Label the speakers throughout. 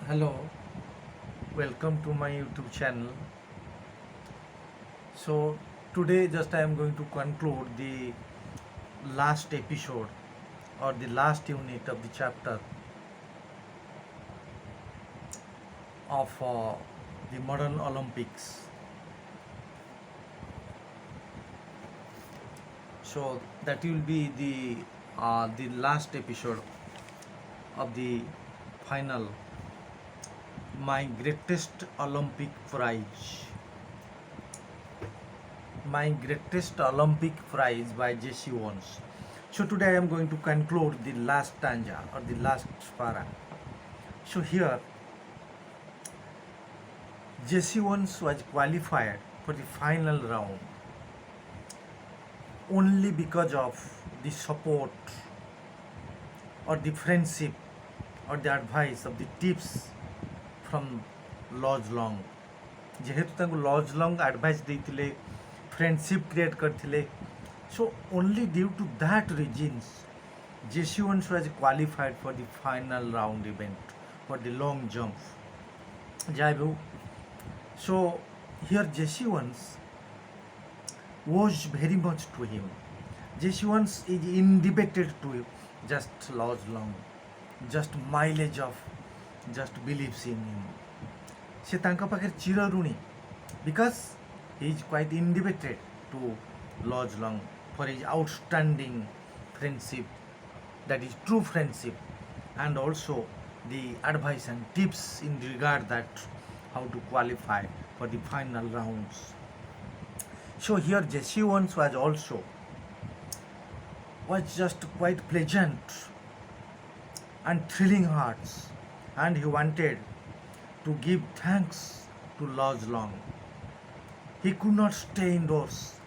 Speaker 1: Hello, welcome to my YouTube channel. So today just I am going to conclude the last episode or the last unit of the chapter of the modern Olympics. So that will be the last episode of the final my greatest Olympic prize. My greatest Olympic prize by Jesse Owens. So today I am going to conclude the last stanza or the last para. So here Jesse Owens was qualified for the final round only because of the support or the friendship or the advice of the tips from Lodge Long. ଯେହେତୁ ତାଙ୍କୁ Luz Long advice ଦେଇଥିଲେ friendship create କରିଥିଲେ so only due to that reasons Jesse Owens was qualified for the final round event for the long jump ଯାହା ବି ହଉ so here Jesse Owens was very much to him. Jesse Owens is indebted to just Lodge Long, just mileage of just believes in him. ସେ ତାଙ୍କ ପାଖରେ ଚିର ଋଣୀ because he is quite indebted to Luz Long for his outstanding friendship that is true friendship and also the advice and tips in regard that how to qualify for the final rounds. So here Jesse Owens was just quite pleasant and thrilling hearts, and he wanted to give thanks to Lodge Long. He could not stay indoors,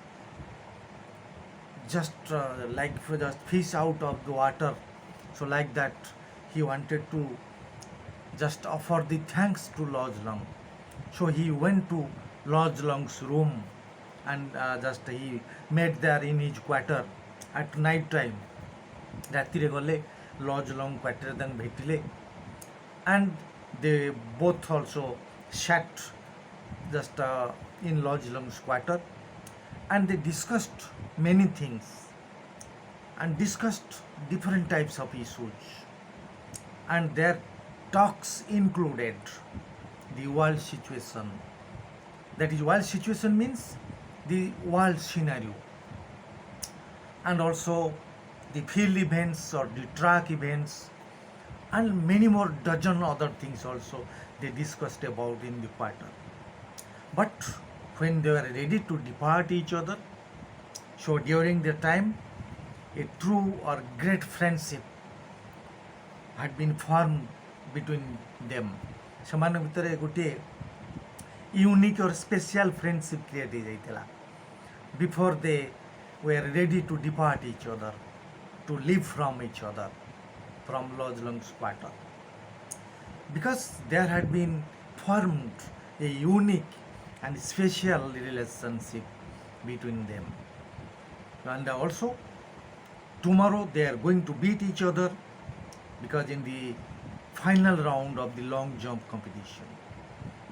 Speaker 1: just just fish out of the water. So like that, he wanted to just offer the thanks to Lodge Long. So he went to Lodge Long's room and just he met there in his quarter at night time. ରାତିରେ ଗଲେ lodge long କ୍ୱାର୍ଟରରେ ତାଙ୍କୁ ଭେଟିଲେ and they both also sat just in Lodge Long's quarter and they discussed many things and discussed different types of issues, and their talks included the world situation. That is, world situation means the world scenario, and also the field events or the track events and many more dozen other things also they discussed about in the quarter. But when they were ready to depart each other, so during the time a true or great friendship had been formed between them. ସେମାନଙ୍କ ଭିତରେ ଗୋଟିଏ unique or special friendship create ହେଇଯାଇଥିଲା before they were ready to depart each other, to live from each other, from Lodge Long's quarter, because there had been formed a unique and special relationship between them. And also tomorrow they are going to beat each other, because in the final round of the long jump competition.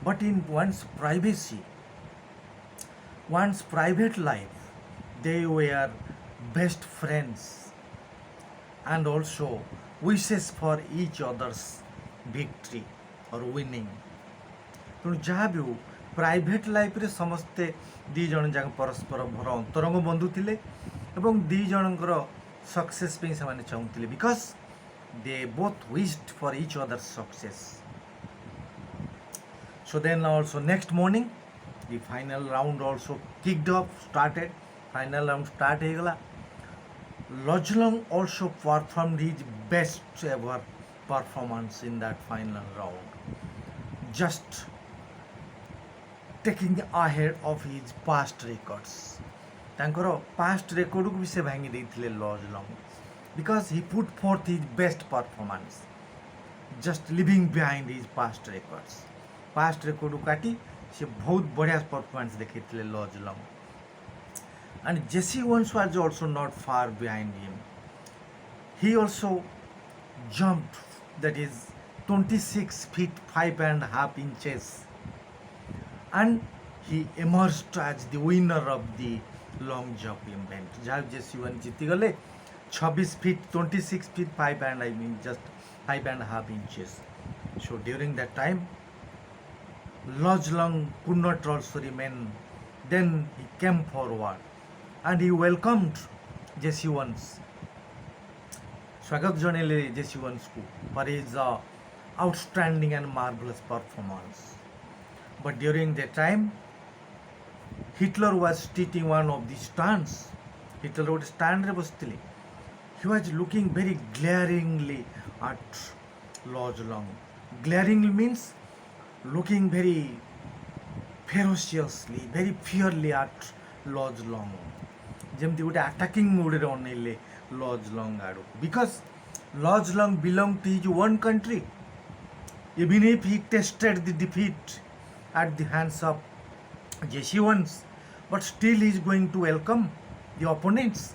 Speaker 1: But in one's privacy, one's private life, they were best friends and also wishes for each other's victory or winning. ତେଣୁ ଯାହା ବି ହଉ private ଲାଇଫ୍ରେ ସମସ୍ତେ ଦୁଇ ଜଣ ଯାକ ପରସ୍ପର ଭର ଅନ୍ତରଙ୍ଗ ବନ୍ଧୁ ଥିଲେ ଏବଂ ଦୁଇ ଜଣଙ୍କର ସକ୍ସେସ୍ ପାଇଁ ସେମାନେ ଚାହୁଁଥିଲେ, because they both wished for each other's success. So then also next morning the final round also kicked off, started. Final round start ହେଇଗଲା. Lodge Long also performed his best ever performance in that final round, just taking ahead of his past records. ତାଙ୍କର past recordକୁ ବି ସେ ଭାଙ୍ଗି ଦେଇଥିଲେ Lodge Long, because he put forth his best performance, just leaving behind his past records. past recordକୁ କାଟି ସେ ବହୁତ ବଢ଼ିଆ performance ଦେଖେଇଥିଲେ Lodge Long. And Jesse Owens was also not far behind him. He also jumped, that is, 26 feet 5.5 inches, and he emerged as the winner of the long jump event. जहाँ जेसी one जीती गले 26 feet 26 feet 5 and I mean just 5.5 inches. So during that time, Lodge Long could not also remain. Then he came forward and he welcomed Jesse Owens. स्वागत जनेले जेसी ones को for his outstanding and marvelous performance. But during that time, Hitler was sitting one of the stands. Hitler would stand rebustily. He was looking very glaringly at Lodge Long. Glaringly means looking very ferociously, very fiercely at Lodge Long. ଯେମିତି ଗୋଟେ attacking ମୋଡ଼ରେ ଅନେଇଲେ Luz Long ଆଡ଼କୁ, because Luz Long belong to his own country. Even if he tasted the defeat at the hands of Jesse Owens, but still he is going to welcome the opponents.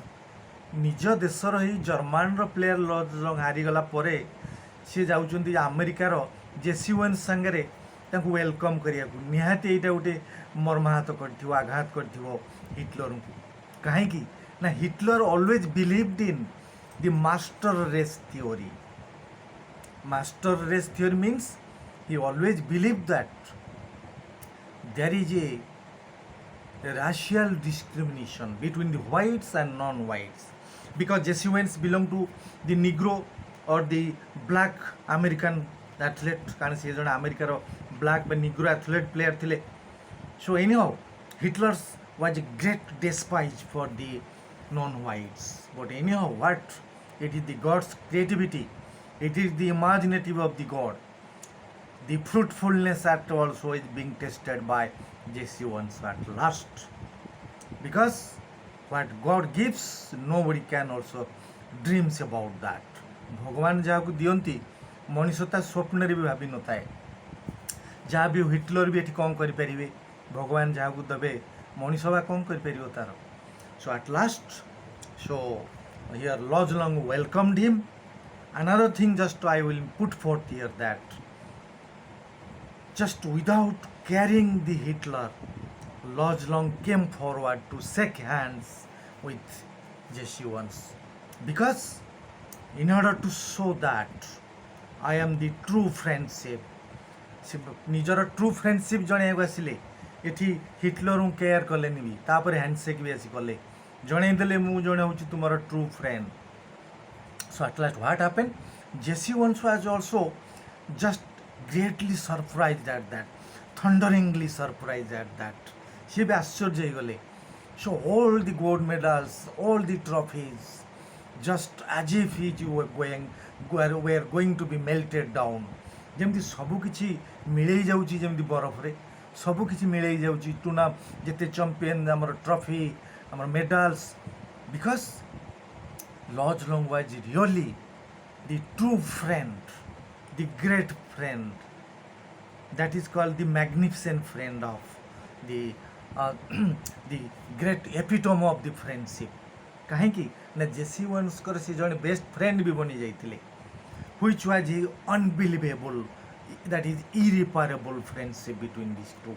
Speaker 1: ନିଜ ଦେଶର ହିଁ ଜର୍ମାନର player Luz Long ହାରିଗଲା ପରେ ସେ ଯାଉଛନ୍ତି ଆମେରିକାର ଜେସି ones ସାଙ୍ଗରେ ତାଙ୍କୁ ୱେଲକମ୍ କରିବାକୁ. ନିହାତି ଏଇଟା ଗୋଟେ ମର୍ମାହତ କରିଥିବ, ଆଘାତ କରିଥିବ ହିଟଲରଙ୍କୁ. କାହିଁକି ନା Hitler always believed in the master race theory. Master race theory means he always believe that there is a racial discrimination between the whites and non-whites, because Jesse Owens belong to the Negro or the black American athlete. कारण से जन America रो black बा Negro athlete player थिले. So anyhow, Hitler was a great despise for the non-whites. But anyhow, what? It is the God's creativity. It is the imaginative of the God. The fruitfulness at also is being tested by Jesse Owens at last. Because what God gives, nobody can also dreams about that. भगवान जहाँ को दियंती मनीष ता स्वप्न भी भाभी न थाए. जहाँ भी हिटलर भी एटी कौन करि परिवे, भगवान जहाँ को दबे मनीष बा कौन करि परिवो तार. So at last, so here Lodge Long welcomed him. Another thing just I will put forth here, that just without carrying the Hitler, Lodge Long came forward to shake hands with Jesse Owens, because in order to show that I am the true friendship, ନିଜର true friendship ଜଣେଇବାକୁ ଆସିଲେ. ଏଠି ହିଟଲରଙ୍କୁ care କଲେନି ବି, ତାପରେ handshake ବି ଆସି କଲେ, ଜଣେଇଦେଲେ ମୁଁ ଜଣେ ହେଉଛି ତୁମର true friend. So at last what happened? Jesse Owens was also just greatly surprised at that, thunderingly surprised at that. ସେ ବି ଆଶ୍ଚର୍ଯ୍ୟ ହେଇଗଲେ. So all the gold medals, all the trophies, just as if it were going to be melted down. ଯେମିତି ସବୁକିଛି ମିଳେଇ ଯାଉଛି, ଯେମିତି ବରଫରେ ସବୁକିଛି ମିଳେଇ ଯାଉଛି. ଟୁର୍ଣ୍ଣା ଯେତେ ଚମ୍ପିୟନ୍, ଆମର ଟ୍ରଫି, ଆମର medals. Because Lodge Long was really the true friend, the great friend. That is called the magnificent friend of the the great epitome of the friendship. काहेकि ना जेसी वन्स कर से जने बेस्ट फ्रेंड भी बनी जाइथिले, which was unbelievable, that is irreparable friendship between these two.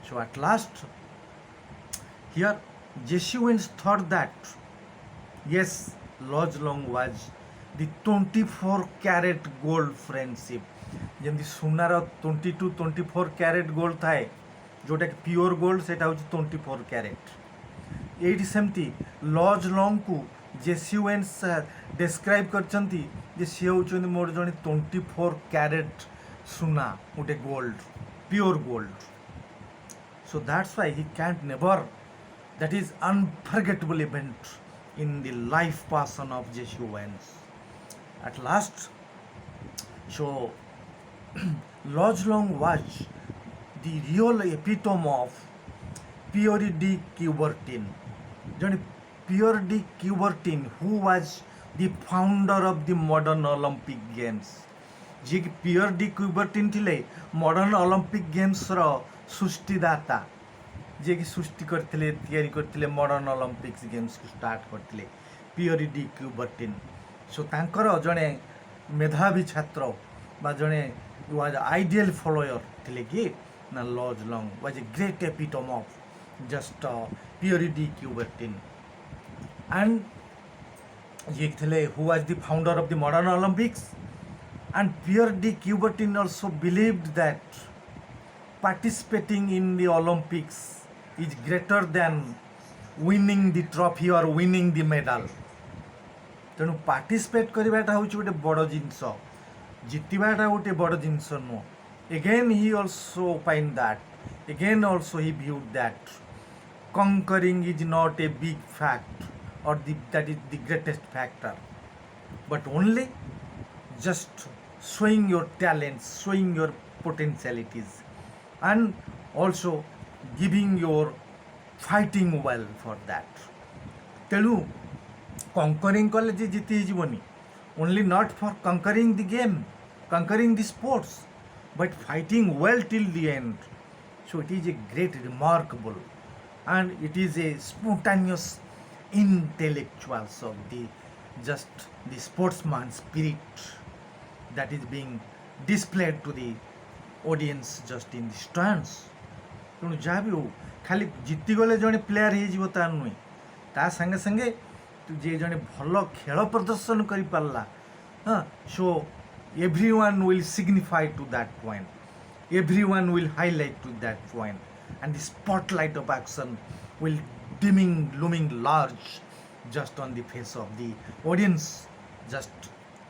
Speaker 1: So at last, here Jesse Owens thought that yes, Lodge Long was the 24 carat gold friendship. ଯେମିତି ସୁନାର 22-24 carat gold ଥାଏ, ଯେଉଁଟାକି pure gold, ସେଇଟା ହେଉଛି 24 carat. ଏଇଠି ସେମିତି lodge ଲଙ୍ଗକୁ ଜେସି Wien's describe କରିଛନ୍ତି ଯେ ସିଏ ହେଉଛନ୍ତି ମୋର ଜଣେ 24 କ୍ୟାରେଟ୍ ସୁନା, ଗୋଟେ gold, pure gold. So that's why he can't never, that is unforgettable event in the life passion of Jesse Owens. At last, so Lodge Long was the real epitome of Pierre de Coubertin. John Pierre de Coubertin, who was the founder of the modern Olympic Games. जे कि पियर D क्यूबर्टिन थिले modern Olympic games रो सृष्टिदाता, जे कि सृष्टि करथिले, तैयारी करथिले, modern Olympics games को start करथिले पियर D क्यूबर्टिन. सो तांकर जणे मेधावी छात्र বা ଜଣେ was an ideal follower ଥିଲେ କି ନା lodge long was a great epitome of just Pierre de Coubertin and ଇଏ ଥିଲେ who was the founder of the modern Olympics and Pierre de Coubertin also believed that participating in the Olympics is greater than winning the trophy or winning the medal. ତେଣୁ participate କରିବାଟା ହେଉଛି ଗୋଟେ ବଡ଼ ଜିନିଷ, ଜିତିବାଟା ଗୋଟେ ବଡ଼ ଜିନିଷ ନୁହଁ. Again he also opined that, again also he viewed that conquering is not a big fact or that is the greatest factor, but only just showing your talents, showing your potentialities and also giving your fighting well for that. ତେଣୁ conquering କଲେ ଯେ ଜିତି ହେଇଯିବନି, only not for conquering the game, conquering the sports, but fighting well till the end. So it is a great, remarkable, and it is a spontaneous intellectuals of the sportsman spirit that is being displayed to the audience just in the stands. ତେଣୁ ଯାହା ବି ହଉ ଖାଲି ଜିତିଗଲେ ଜଣେ player ହେଇଯିବ ତା ନୁହେଁ, ତା ସାଙ୍ଗେ ସାଙ୍ଗେ ଯିଏ ଜଣେ ଭଲ ଖେଳ ପ୍ରଦର୍ଶନ କରିପାରିଲା, so everyone will signify to that point, everyone will highlight to that point, and the spotlight of action will looming large just on the face of the audience just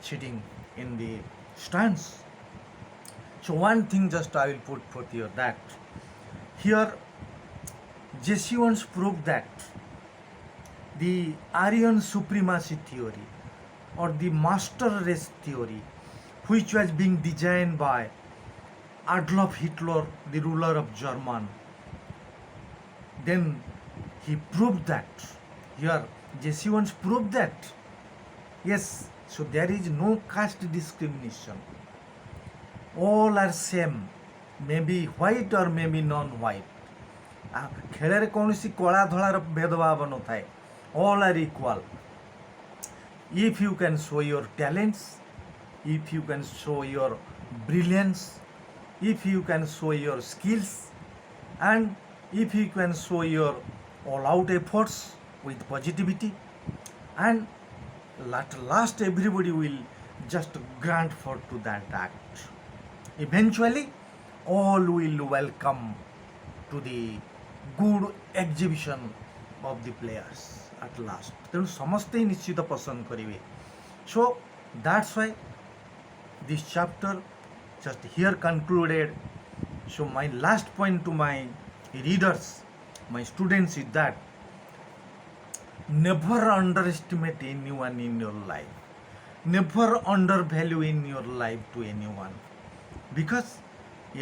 Speaker 1: sitting in the stands. So one thing just I will put forth here, that here Jesse once proved that the Aryan supremacy theory or the master race theory, which was being designed by Adolf Hitler, the ruler of Germany, then he proved that, here Jesse once proved that, yes, so there is no caste discrimination, all are same, maybe white or maybe non-white. ଖେଳରେ କୌଣସି କଳା ଧଳାର ଭେଦଭାବ ନଥାଏ, all are equal. If you can show your talents, if you can show your brilliance, if you can show your skills, and if you can show your all-out efforts with positivity, and at last everybody will just grant for to that act. Eventually all will welcome to the good exhibition of the players at last. ତେଣୁ ସମସ୍ତେ ହିଁ ନିଶ୍ଚିତ ପସନ୍ଦ କରିବେ. So that's why this chapter just here concluded. So my last point to my readers, my students, is that never underestimate anyone in your life, never undervalue in your life to anyone, because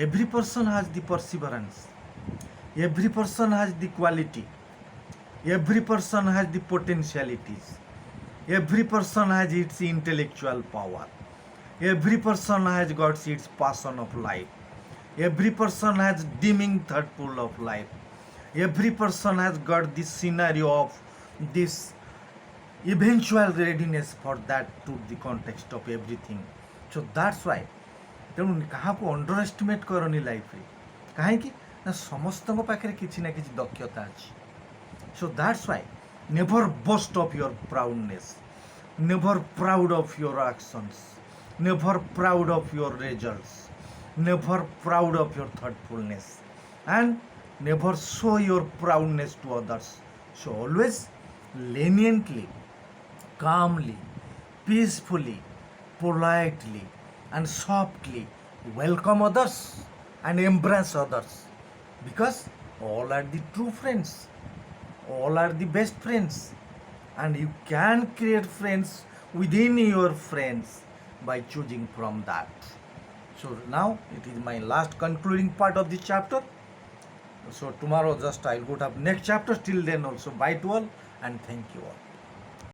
Speaker 1: every person has the perseverance, every person has the quality, every person has the potentialities, every person has its intellectual power, every person has got its passion of life, every person has dimming third pool of life, every person has got this scenario of this eventual readiness for that to the context of everything. So that's why ତେଣୁ କାହାକୁ under estimate କରନି ଲାଇଫ୍ରେ, କାହିଁକି ନା ସମସ୍ତଙ୍କ ପାଖରେ କିଛି ନା କିଛି ଦକ୍ଷତା ଅଛି. So that's why never boast of your proudness, never proud of your actions, never proud of your results, never proud of your thoughtfulness, and never show your proudness to others. So always leniently, calmly, peacefully, politely, and softly welcome others and embrace others, because all are the true friends, all are the best friends, and you can create friends within your friends by choosing from that. So now it is my last concluding part of this chapter. So tomorrow just I'll go to next chapter. Till then also bye to all and thank you all.